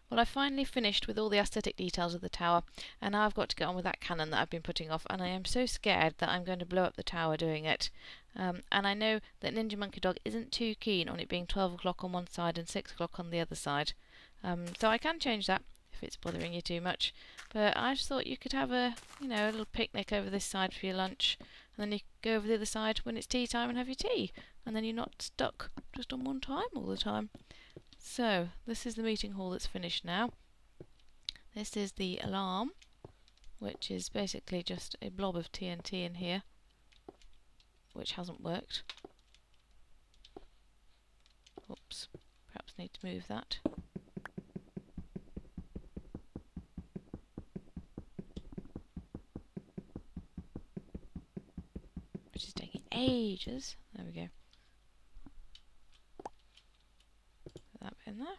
Well, I finally finished with all the aesthetic details of the tower, and now I've got to get on with that cannon that I've been putting off, and I am so scared that I'm going to blow up the tower doing it. And I know that Ninja Monkey Dog isn't too keen on it being 12 o'clock on one side and 6 o'clock on the other side. So I can change that if it's bothering you too much. But I just thought you could have a little picnic over this side for your lunch, and then you go over the other side when it's tea time and have your tea, and then you're not stuck just on one time all the time. So, this is the meeting hall that's finished now. This is the alarm, which is basically just a blob of TNT in here, which hasn't worked. Oops, perhaps need to move that. Which is taking ages. There we go. Put that bit in there.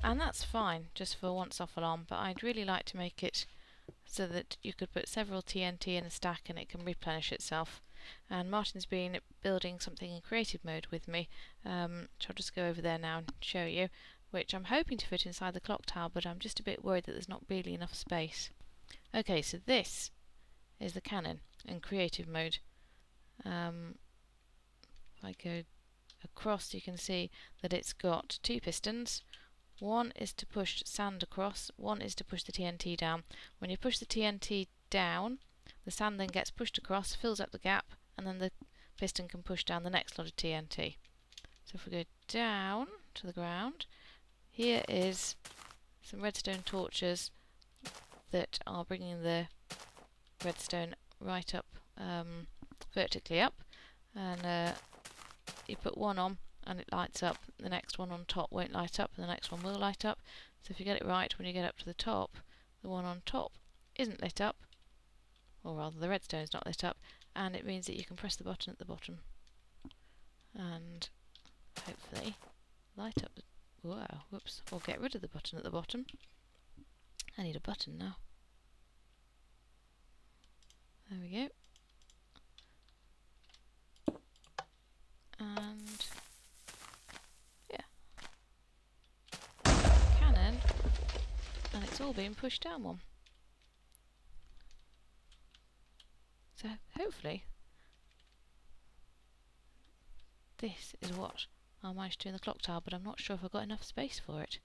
And that's fine, just for a once-off alarm, but I'd really like to make it so that you could put several TNT in a stack and it can replenish itself. And Martin's been building something in creative mode with me, which I'll just go over there now and show you, which I'm hoping to fit inside the clock tower, but I'm just a bit worried that there's not really enough space. Okay, so this is the cannon in creative mode. If I go across, you can see that it's got two pistons. One is to push sand across, one is to push the TNT down. When you push the TNT down, the sand then gets pushed across, fills up the gap, and then the piston can push down the next lot of TNT. So if we go down to the ground, here is some redstone torches that are bringing the redstone right up, vertically up, and you put one on and it lights up, the next one on top won't light up, and the next one will light up. So if you get it right, when you get up to the top, the one on top isn't lit up, or rather the redstone's not lit up, and it means that you can press the button at the bottom and hopefully light up the... Whoa, whoops, or get rid of the button at the bottom. I need a button now. There we go. And cannon, and it's all being pushed down one. So hopefully this is what I'll manage to do in the clock tower, but I'm not sure if I've got enough space for it.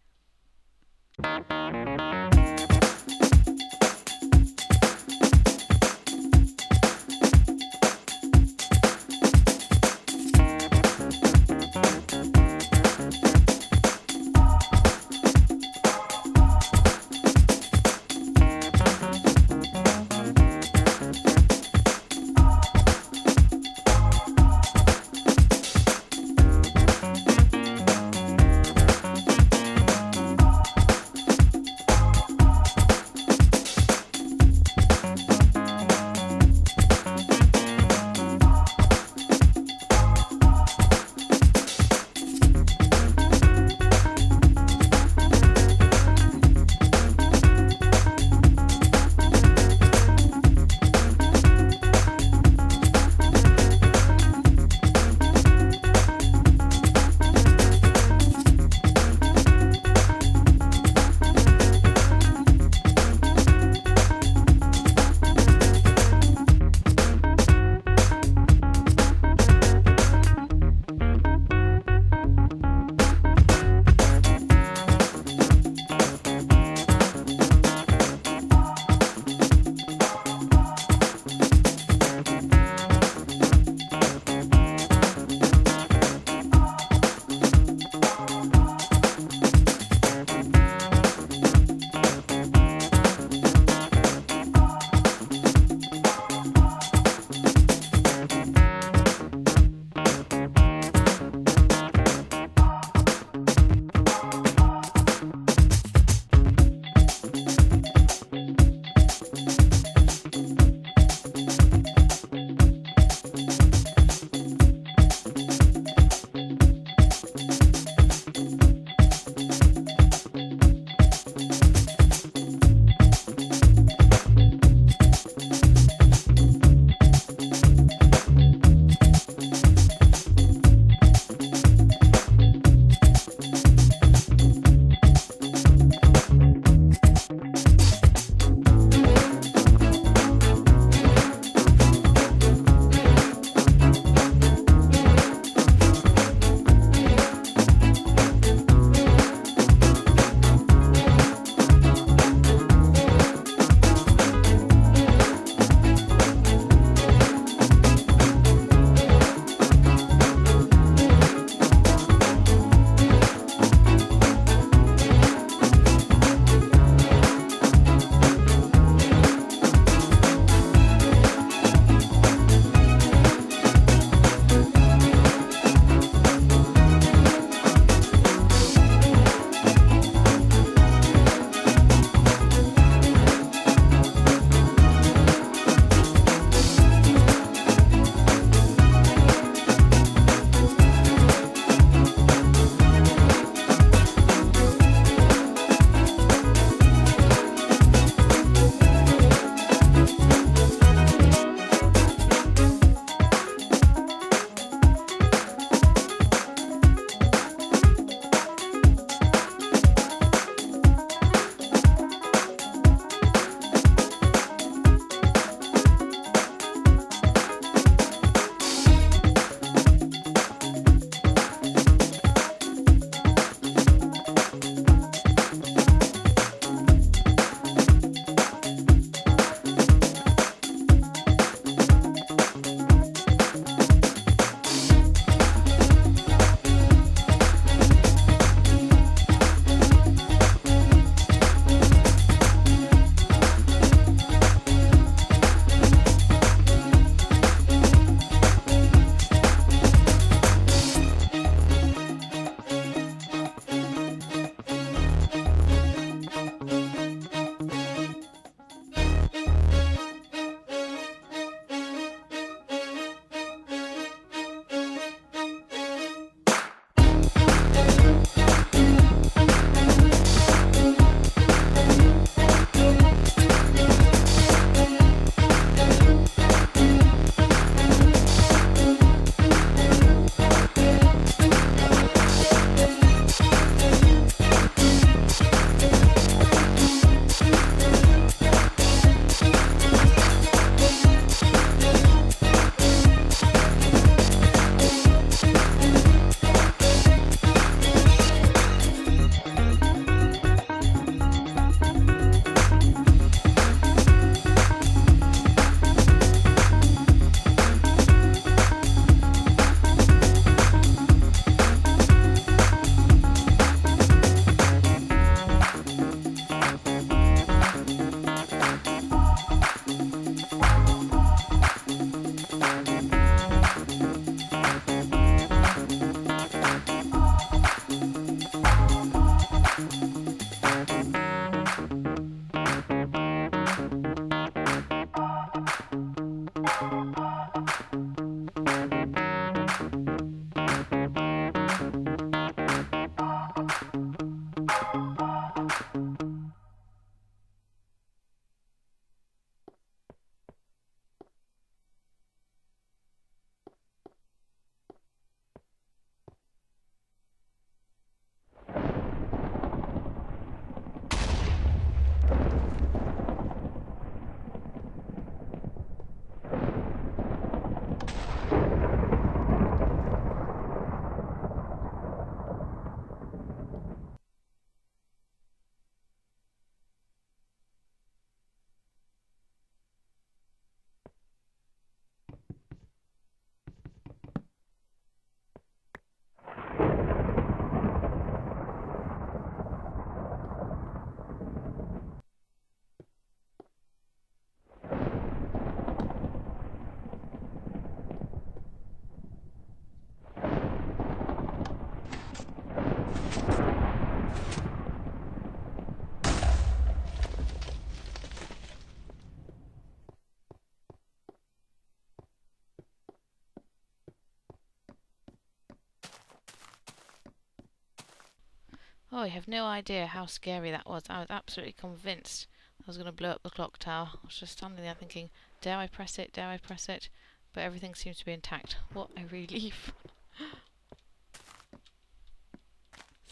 Oh, you have no idea how scary that was. I was absolutely convinced I was going to blow up the clock tower. I was just standing there thinking, dare I press it, dare I press it? But everything seems to be intact. What a relief.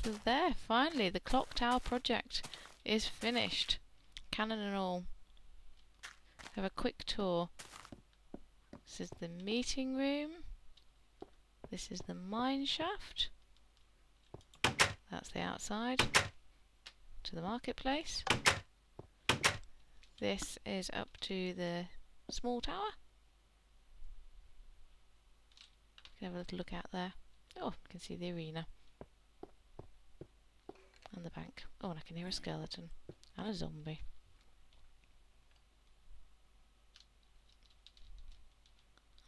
So there, finally, the clock tower project is finished. Cannon and all. Have a quick tour. This is the meeting room. This is the mine shaft. That's the outside to the marketplace. This is up to the small tower. You can have a little look out there. Oh, you can see the arena. And the bank. Oh, and I can hear a skeleton. And a zombie.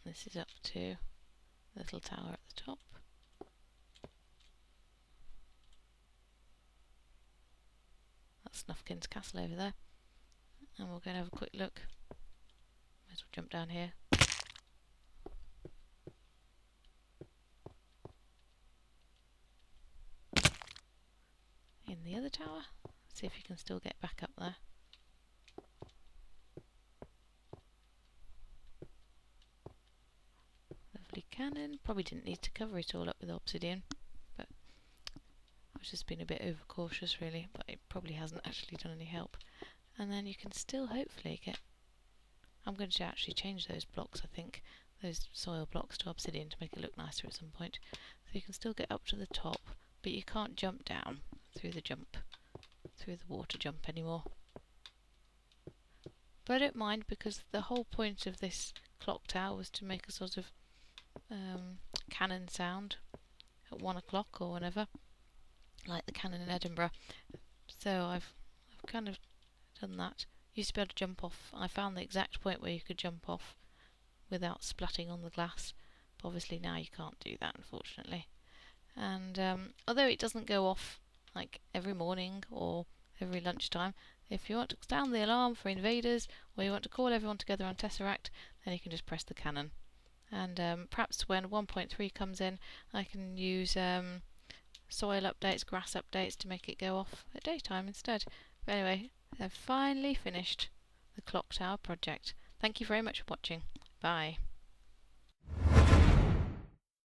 And this is up to the little tower at the top. That's Snufkin's castle over there. And we're going to have a quick look. Might as well jump down here. In the other tower. See if you can still get back up there. Lovely cannon. Probably didn't need to cover it all up with obsidian, but I was just being a bit overcautious really, but it probably hasn't actually done any help. And then you can still hopefully get... I'm going to actually change those blocks, I think, those soil blocks to obsidian to make it look nicer at some point. So you can still get up to the top, but you can't jump down through the water jump anymore. But I don't mind, because the whole point of this clock tower was to make a sort of cannon sound at 1 o'clock or whenever, like the cannon in Edinburgh. So I've kind of done that. Used to be able to jump off. I found the exact point where you could jump off without splatting on the glass, but obviously now you can't do that, unfortunately. And although it doesn't go off like every morning or every lunchtime, if you want to sound the alarm for invaders, or you want to call everyone together on Tesseract, then you can just press the cannon. And perhaps when 1.3 comes in, I can use soil updates, grass updates to make it go off at daytime instead. But anyway, I've finally finished the clock tower project. Thank you very much for watching. Bye.